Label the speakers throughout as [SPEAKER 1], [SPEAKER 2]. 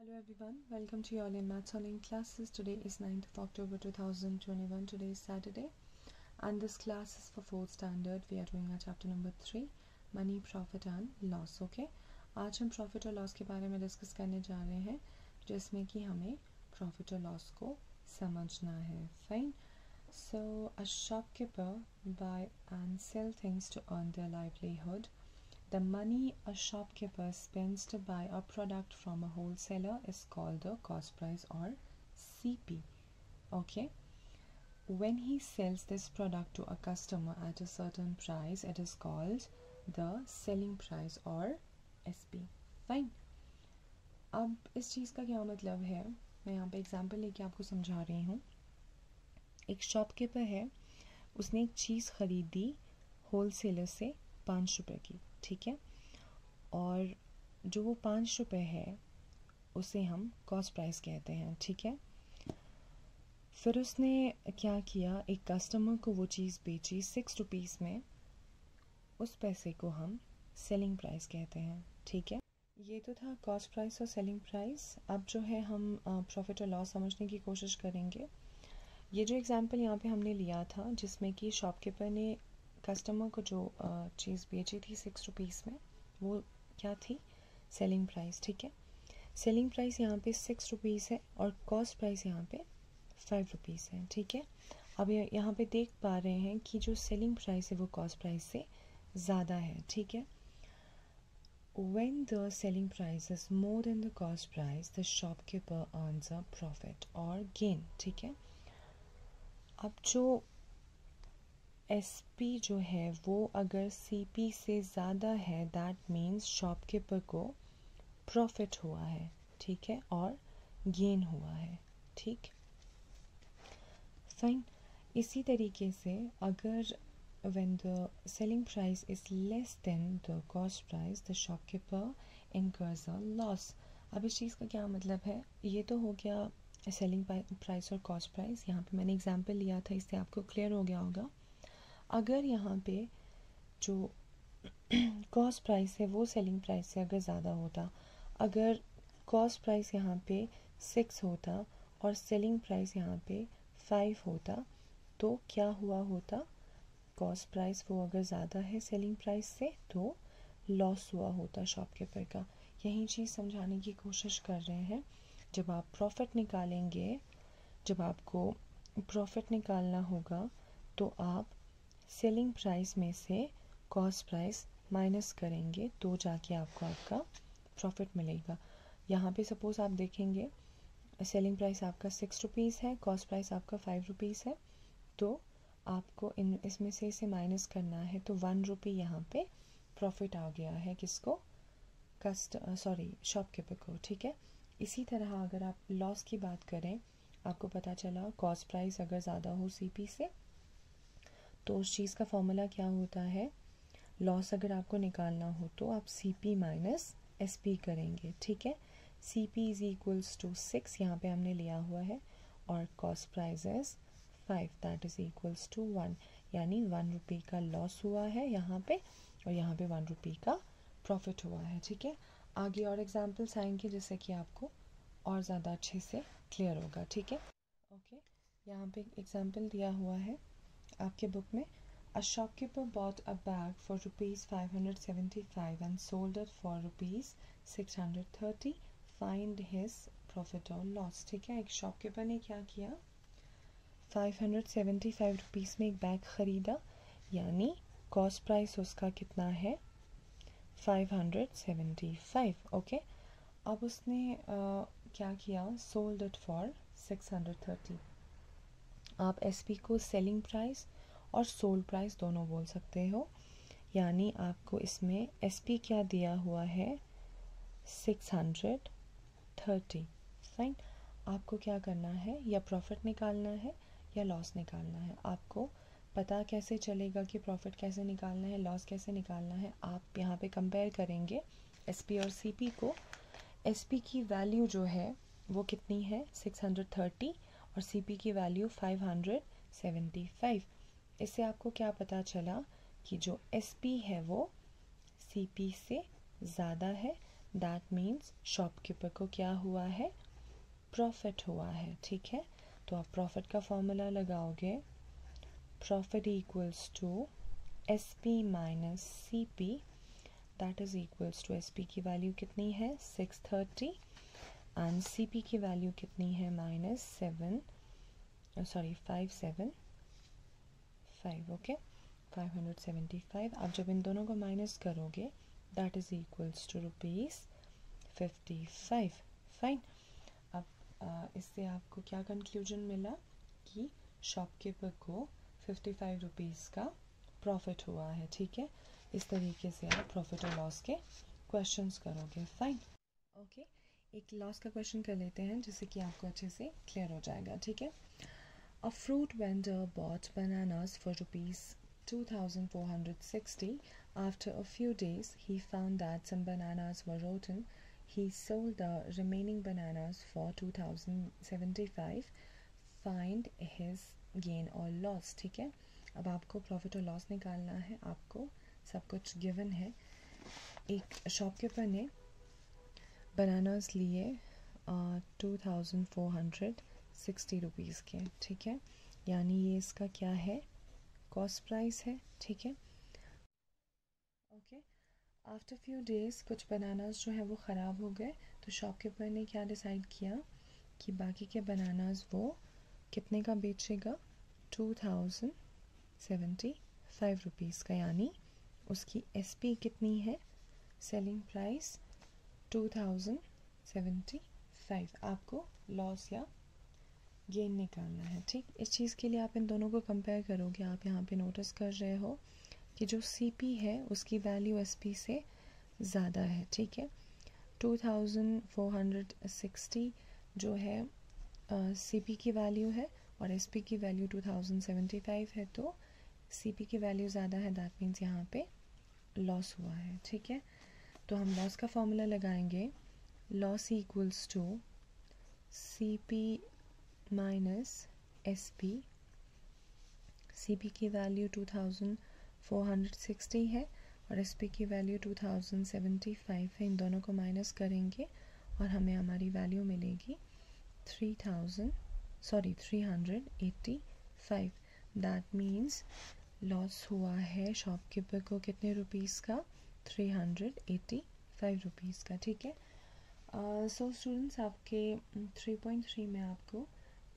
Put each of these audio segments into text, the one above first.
[SPEAKER 1] Hello everyone, welcome to your online maths online classes. Today is 9th of October 2021. Today is Saturday and this class is for 4th standard. We are doing our chapter number 3, Money, Profit and Loss. Okay, आज हम profit और loss के बारे में discuss करने जा रहे हैं जिसमें कि हमें प्रॉफिट और लॉस को समझना है. Fine. So a shopkeeper buy and sell things to earn their livelihood. The money a shopkeeper spends to buy a product from a wholesaler is called the cost price or CP. Okay. When he sells this product to a customer at a certain price, it is called the selling price or SP. Fine. अब इस चीज़ का क्या मतलब है, मैं यहाँ पे example लेके आपको समझा रही हूँ. एक शॉपकीपर है, उसने एक चीज़ ख़रीदी होलसेलर से 5 रुपये की, ठीक है, और जो वो 5 रुपये है उसे हम कॉस्ट प्राइस कहते हैं, ठीक है. फिर उसने क्या किया, एक कस्टमर को वो चीज़ बेची 6 रुपीज़ में, उस पैसे को हम सेलिंग प्राइस कहते हैं, ठीक है. ये तो था कॉस्ट प्राइस और सेलिंग प्राइस. अब जो है हम प्रॉफिट और लॉस समझने की कोशिश करेंगे. ये जो एग्जांपल यहाँ पे हमने लिया था जिसमें कि शॉपकीपर ने कस्टमर को जो चीज़ बेची थी 6 रुपीज़ में, वो क्या थी, सेलिंग प्राइस, ठीक है. सेलिंग प्राइस यहाँ पे 6 रुपीज़ है और कॉस्ट प्राइस यहाँ पे 5 रुपीज़ है, ठीक है. अब यहाँ पे देख पा रहे हैं कि जो सेलिंग प्राइस है वो कॉस्ट प्राइस से ज़्यादा है, ठीक है. When the selling price is more than the cost price, the shopkeeper earns a profit or gain, ठीक है. अब जो SP जो है वो अगर CP से ज़्यादा है, दैट मीन्स शॉपकीपर को प्रॉफिट हुआ है, ठीक है, और गेन हुआ है, ठीक. फाइन. इसी तरीके से अगर when the selling price is less than the cost price, the shopkeeper incurs a loss. अब इस चीज़ का क्या मतलब है, ये तो हो गया सेलिंग प्राइस और कॉस्ट प्राइस. यहाँ पे मैंने एग्जांपल लिया था, इससे आपको क्लियर हो गया होगा. अगर यहाँ पे जो कॉस्ट प्राइस है वो सेलिंग प्राइस से अगर ज़्यादा होता, अगर कॉस्ट प्राइस यहाँ पे 6 होता और सेलिंग प्राइस यहाँ पे 5 होता, तो क्या हुआ होता, कॉस्ट प्राइस वो अगर ज़्यादा है सेलिंग प्राइस से तो लॉस हुआ होता शॉपकीपर का. यही चीज़ समझाने की कोशिश कर रहे हैं. जब आप प्रॉफिट निकालेंगे, जब आपको प्रॉफिट निकालना होगा तो आप सेलिंग प्राइस में से कॉस्ट प्राइस माइनस करेंगे, तो जाके आपको आपका प्रॉफिट मिलेगा. यहाँ पे सपोज़ आप देखेंगे सेलिंग प्राइस आपका 6 रुपीज़ है, कॉस्ट प्राइस आपका 5 रुपीज़ है, तो आपको इसमें से इसे माइनस करना है, तो 1 रुपये यहाँ पे प्रॉफिट आ गया है किसको, शॉपकीपर को, ठीक है. इसी तरह अगर आप लॉस की बात करें, आपको पता चला कॉस्ट प्राइस अगर ज़्यादा हो CP से, तो उस चीज़ का फॉर्मूला क्या होता है, लॉस अगर आपको निकालना हो तो आप CP माइनस SP करेंगे, ठीक है. CP इज इक्वल्स टू 6 यहाँ पे हमने लिया हुआ है, और cost price is 5, that is equals to 1, यानी 1 रुपये का लॉस हुआ है यहाँ पे, और यहाँ पे 1 रुपये का प्रॉफिट हुआ है, ठीक है. आगे और एग्जांपल्स आएंगे जिससे कि आपको और ज़्यादा अच्छे से क्लियर होगा, ठीक है. ओके, यहाँ पे एग्जांपल दिया हुआ है आपके बुक में. A shopkeeper bought a bag for rupees 575 and sold it for rupees 630. Find his profit or loss, ठीक है. एक शॉपकीपर ने क्या किया, 575 रुपीज़ में एक बैग ख़रीदा, यानी कॉस्ट प्राइस उसका कितना है, 575. ओके. अब उसने क्या किया, सोल्ड इट फॉर 630. आप SP को सेलिंग प्राइस और सोल्ड प्राइस दोनों बोल सकते हो, यानी आपको इसमें SP क्या दिया हुआ है, 630. फाइन. आपको क्या करना है, या प्रॉफिट निकालना है या लॉस निकालना है. आपको पता कैसे चलेगा कि प्रॉफिट कैसे निकालना है, लॉस कैसे निकालना है, आप यहाँ पे कंपेयर करेंगे SP और CP को. SP की वैल्यू जो है वो कितनी है, 630, और CP की वैल्यू 575. इससे आपको क्या पता चला कि जो SP है वो CP से ज़्यादा है, दैट मीन्स शॉपकीपर को क्या हुआ है, प्रॉफिट हुआ है, ठीक है। तो आप प्रॉफिट का फॉर्मूला लगाओगे, profit equals to S P minus C P, that is equals to S P की वैल्यू कितनी है 630 एंड सी पी की वैल्यू कितनी है -575, ओके 575। आप जब इन दोनों को माइनस करोगे that is equals to ₹55, fine. अब इससे आपको क्या कंक्लूजन मिला कि शॉपकीपर को 55 रुपीज़ का प्रॉफिट हुआ है, ठीक है। इस तरीके से आप प्रॉफिट और लॉस के क्वेश्चंस करोगे, फाइन। ओके, एक लॉस का क्वेश्चन कर लेते हैं जिससे कि आपको अच्छे से क्लियर हो जाएगा, ठीक है। A fruit vendor bought bananas for ₹2,460. After a few days, he found that some bananas were rotten. He sold the remaining bananas for $2,075. Find his gain or loss, ठीक है। अब आपको प्रॉफिट और लॉस निकालना है, आपको सब कुछ गिवन है। एक शॉपकीपर ने बनानास लिए 2460 रुपीज़ के, ठीक है। यानी ये इसका क्या है, कॉस्ट प्राइस है, ठीक है। ओके, आफ्टर फ्यू डेज़ कुछ बनानास जो है वो ख़राब हो गए, तो शॉपकीपर ने क्या डिसाइड किया कि बाकी के बनानास वो कितने का बेचेगा, 2075 रुपीज़ का, यानी उसकी एसपी कितनी है, सेलिंग प्राइस 2075। आपको लॉस या गेन निकालना है, ठीक। इस चीज़ के लिए आप इन दोनों को कंपेयर करोगे। आप यहाँ पे नोटिस कर रहे हो कि जो सीपी है उसकी वैल्यू एसपी से ज़्यादा है, ठीक है। 2460 जो है सीपी की वैल्यू है और एसपी की वैल्यू 2075 है, तो सीपी की वैल्यू ज़्यादा है, दैट मीन्स यहाँ पे लॉस हुआ है, ठीक है। तो हम लॉस का फॉर्मूला लगाएंगे, loss equals to CP minus SP. CP की वैल्यू 2460 है और एसपी की वैल्यू 2075 है। इन दोनों को माइनस करेंगे और हमें हमारी वैल्यू मिलेगी 385। दैट मीन्स लॉस हुआ है शॉपकीपर को कितने रुपीज़ का, 385 रुपीज़ का, ठीक है। सो स्टूडेंट्स, आपके 3.3 में आपको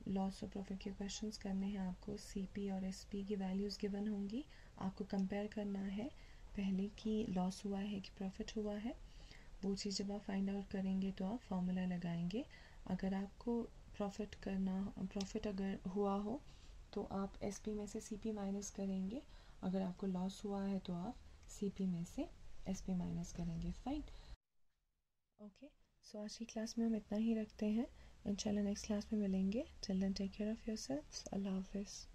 [SPEAKER 1] लॉस और प्रॉफिट के क्वेश्चंस करने हैं। आपको सीपी और एसपी की वैल्यूज़ गिवन होंगी, आपको कंपेयर करना है पहले कि लॉस हुआ है कि प्रॉफिट हुआ है। वो चीज़ जब आप फाइंड आउट करेंगे तो आप फॉर्मूला लगाएंगे। अगर आपको प्रॉफिट अगर हुआ हो तो आप एसपी में से सीपी माइनस करेंगे, अगर आपको लॉस हुआ है तो आप सीपी में से एसपी माइनस करेंगे, फाइन। ओके, सो आज की क्लास में हम इतना ही रखते हैं। इंशाल्लाह नेक्स्ट क्लास में मिलेंगे। Till then take care of yourselves. अल्लाह हाफिज़।